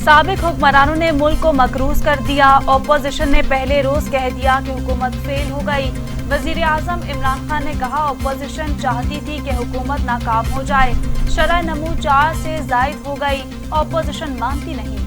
साबिक हुक्मरानों ने मुल्क को मकरूज कर दिया। अपोजिशन ने पहले रोज कह दिया कि हुकूमत फेल हो गई। वजीर आजम इमरान खान ने कहा अपोजिशन चाहती थी कि हुकूमत नाकाम हो जाए। शरह नमू 4 से जायद हो गई, अपोजिशन मानती नहीं।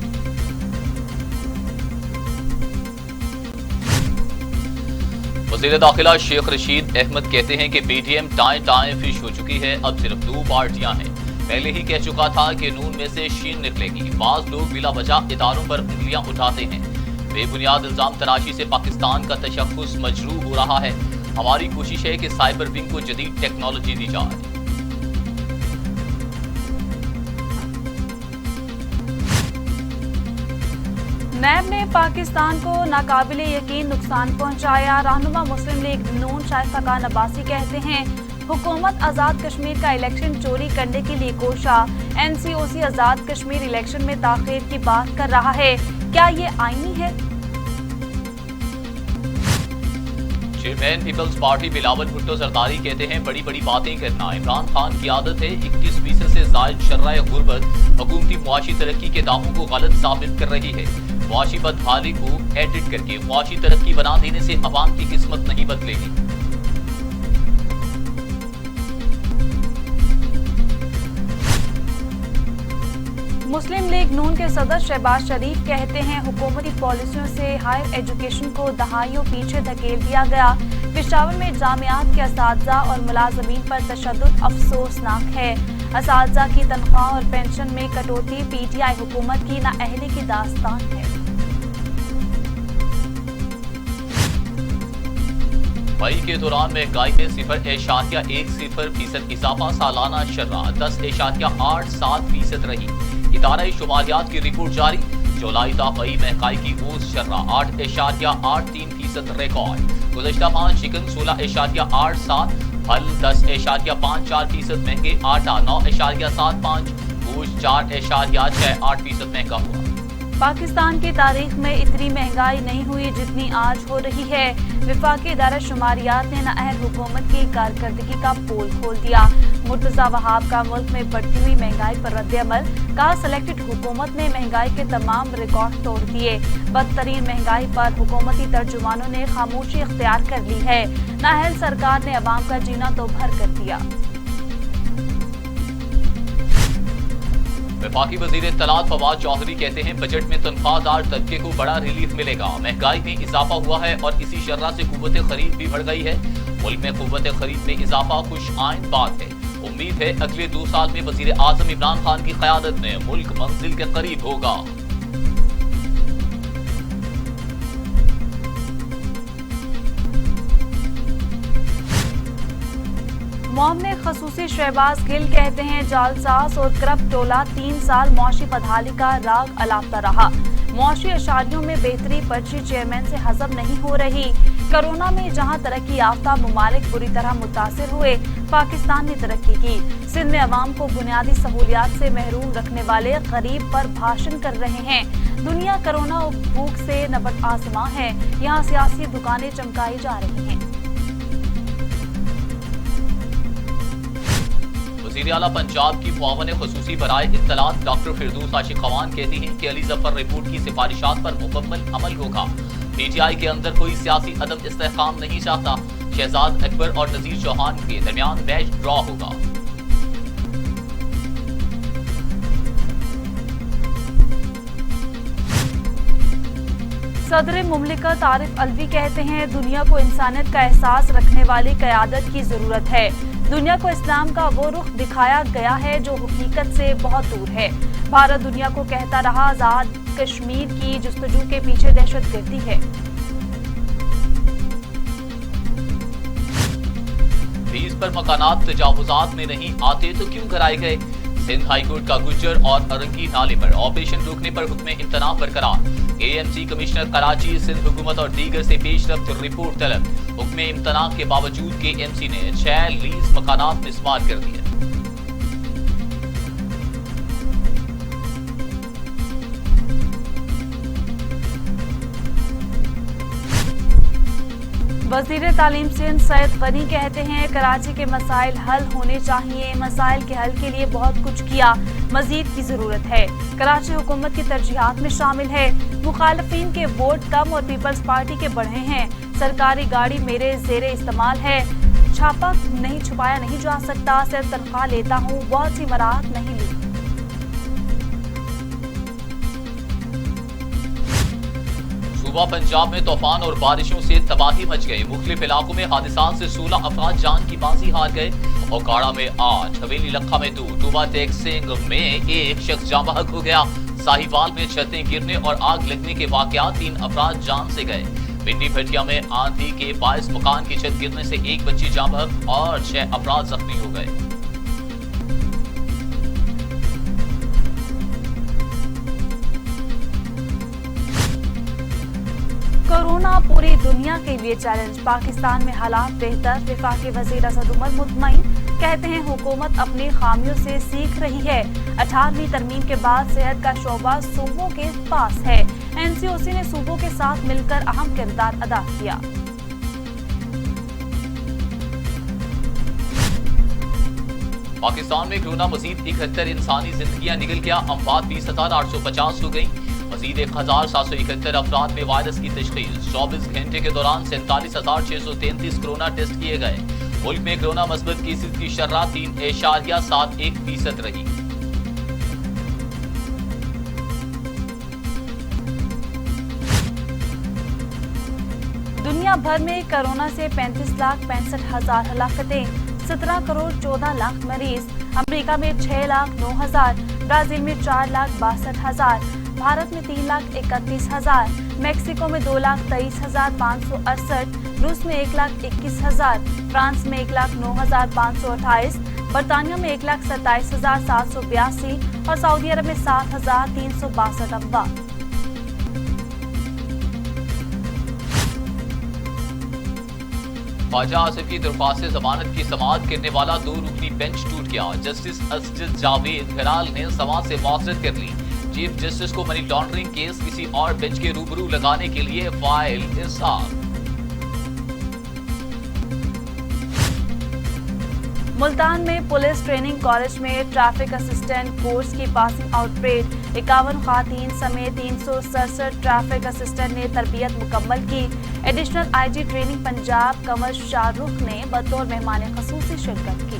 वज़ीर दाखिला शेख रशीद अहमद कहते हैं कि पीटीएम टाएं फिश हो चुकी है, अब सिर्फ 2 पार्टियां हैं। पहले ही कह चुका था कि नून में से शीन निकलेगी। बाज लोग बिला वजह इदारों पर उंगलियां उठाते हैं। बेबुनियाद इल्जाम तराशी से पाकिस्तान का तशख्खुस मजरूह हो रहा है। हमारी कोशिश है कि साइबर विंग को जदीद टेक्नोलॉजी दी जाए। नैब ने पाकिस्तान को नाकाबिले यकीन नुकसान पहुंचाया। रहनुमा मुस्लिम लीग नून शाइस्ता खान अब्बासी कहते हैं हुकूमत आज़ाद कश्मीर का इलेक्शन चोरी करने के लिए कोशा। एनसीओसी आज़ाद कश्मीर इलेक्शन में ताख़ीर की बात कर रहा है, क्या ये आईनी है? Chairman people's party Bilawal Bhutto Zardari कहते हैं बड़ी बड़ी बातें करना इमरान खान की आदत है। 21% से जायद शर्राए गुर्बत हुकूमती मुआशी तरक्की के दावों को गलत साबित कर रही है। मुआशी बदहाली को एडिट करके मुआशी तरक्की बना देने से अवाम की किस्मत नहीं बदलेगी। मुस्लिम लीग नून के सदर शहबाज शरीफ कहते हैं हुकूमती पॉलिसियों से हायर एजुकेशन को दहाइयों पीछे धकेल दिया गया। पेशावर में जामियात के असातिज़ा और मुलाजमीन पर तशद्दुद अफसोसनाक है। असातिज़ा की तनख्वाह और पेंशन में कटौती पीटीआई हुकूमत की नाअहली की दास्तान है। मई के दौरान महंगाई में 0.10% इजाफा, सालाना शर्राह 10.87% रही। इदारा शुमारियात की रिपोर्ट जारी। जुलाई ता मई महंगाई की औसत शर्राह 8.83% रिकॉर्ड। गुज़श्ता माह चिकन 16.87, फल 10.54% महंगे, आटा 9.75, गोश्त 4.68% महंगा हुआ। पाकिस्तान की तारीख में इतनी महंगाई नहीं हुई जितनी आज हो रही है। विफाकी इदारा शुमारियात ने नाअहल हुकूमत की कारकर्दगी का पोल खोल दिया। मुर्तज़ा वहाब का मुल्क में बढ़ती हुई महंगाई पर रद्द-ए-अमल, कहा सिलेक्टेड हुकूमत ने महंगाई के तमाम रिकॉर्ड तोड़ दिए। बदतरीन महंगाई पर हुकूमती तर्जुमानों ने खामोशी इख्तियार कर ली है। नाअहल सरकार ने अवाम का जीना तो भर कर दिया। वफाकी वजीर इत्तलात फवाद चौधरी कहते हैं बजट में तनख्वाहदार तबके को बड़ा रिलीफ मिलेगा। महंगाई में इजाफा हुआ है और इसी शर्रा से कुव्वत खरीद भी बढ़ गई है। मुल्क में कुव्वत खरीद में इजाफा खुश आइंद बात है। उम्मीद है अगले 2 साल में वजीर आजम इमरान खान की क़यादत में मुल्क मंजिल के करीब होगा। मोहम्मद खसूसी शहबाज गिल कहते हैं जालसाज और करप्ट टोला 3 साल मुआशी बदहाली का राग अलापता रहा। मुआशी अशारियों में बेहतरी पर्ची चेयरमैन से हजम नहीं हो रही। कोरोना में जहां तरक्की याफ्ता ममालिक बुरी तरह मुतासिर हुए, पाकिस्तान ने तरक्की की। सिंध में अवाम को बुनियादी सहूलियात से महरूम रखने वाले गरीब पर भाषण कर रहे हैं। दुनिया कोरोना और भूख से नबत आसमां है, यहाँ सियासी दुकानें चमकाई जा रही हैं। वज़ीर आला पंजाब की मुआवन ख़ुसूसी बराए इत्तलात डॉक्टर फिरदौस आशिक खवान कहती हैं कि अली ज़फ़र रिपोर्ट की सिफारिशात पर मुकम्मल अमल होगा। पीटीआई के अंदर कोई सियासी अदम इस्तेहकाम नहीं चाहता। शहजाद अकबर और नज़ीर चौहान के दरमियान मैच ड्रॉ होगा। सदर मुमलिकत आरिफ अलवी कहते हैं दुनिया को इंसानियत का एहसास रखने वाली क़यादत की जरूरत है। दुनिया को इस्लाम का वो रुख दिखाया गया है जो हकीकत से बहुत दूर है। भारत दुनिया को कहता रहा आजाद कश्मीर की जुस्तजू के पीछे दहशतगर्दी है। फीस पर मकानात तजावुजात में नहीं आते तो क्यों कराए गए? सिंध हाईकोर्ट का गुज्जर और अरंगी नाले पर ऑपरेशन रोकने पर हुक्म इम्तना बरकरार। एएमसी कमिश्नर कराची सिंध हुकूमत और दीगर से पेशरफ्त रिपोर्ट तलब। हुक्म इम्तना के बावजूद केएमसी ने 6 लीज मकानात मिसमार कर दिए। वजीर तालीम सिंध सैयद गनी कहते हैं कराची के मसाइल हल होने चाहिए, मसाइल के हल के लिए बहुत कुछ किया, मजीद की जरूरत है। कराची हुकूमत की तरजीहात में शामिल है। मुखालफिन के वोट कम और पीपल्स पार्टी के बढ़े हैं। सरकारी गाड़ी मेरे जेरे इस्तेमाल है, छापा नहीं छुपाया नहीं जा सकता, सिर्फ तनख्वाह लेता हूँ, बहुत सी मराहत नहीं ली। सूबा पंजाब में तूफान और बारिशों से तबाही मच गई। मुख्तलिफ इलाकों में हादसात से 16 अफराद जान की बाजी हार गए। ओकाड़ा में 8, हवेली लखा में 2, टूबा टेक सिंह में 1 शख्स जाँ बहक हो गया। साहिवाल में छतें गिरने और आग लगने के वाकयात 3 अफराद जान से गए। पिंडी भटिया में आंधी के बायस मकान की छत गिरने से 1 बच्ची जाँ बहक और 6 अफराद जख्मी हो गए। कोरोना पूरी दुनिया के लिए चैलेंज, पाकिस्तान में हालात बेहतर। वफाकी वजीर असद उमर मुतमईन कहते हैं हुकूमत अपनी खामियों से सीख रही है। 18वीं तरमीम के बाद सेहत का शोबा सूबों के पास है। एनसीओसी ने सूबों के साथ मिलकर अहम किरदार अदा किया। पाकिस्तान में कोरोना मजीद 71 इंसानी जिंदगियां निकल गया। अमवात 20,850 हो गई। मजीद 1,771 अफराद में वायरस की तशखीस। 24 घंटे के दौरान 47,633 कोरोना टेस्ट किए गए। मुल्क में कोरोना मस्बत केसेस की शर्रा 3.71% रही। दुनिया भर में कोरोना से 35,65,000 हलाकतें, 17 करोड़ 14 लाख मरीज। अमेरिका में 6,09,000, ब्राजील में 4,62,000, भारत में 3,31,000, मैक्सिको में 2,23,568, रूस में 1,21,000, फ्रांस में 1,09,528, बरतानिया में 1,27,782 और सऊदी अरब में 7,362 अफवाह। ख्वाजा आसिफ की दरख्वास्त से जमानत की समाअत करने वाला 2 रुकनी बेंच टूट गया। जस्टिस असजद जावेद घराल ने समाअत से मुआवजत कर ली। चीफ जस्टिस को मनी लॉन्ड्रिंग केस किसी और बेंच के रूबरू लगाने के लिए फाइल इरसाल। मुल्तान में पुलिस ट्रेनिंग कॉलेज में ट्रैफिक असिस्टेंट कोर्स की पासिंग आउट परेड। 51 खातीन समेत 367 ट्रैफिक असिस्टेंट ने तरबियत मुकम्मल की। Additional IG training Punjab Kanwar Shahrukh ने बतौर मेहमान खसूसी शिरकत की।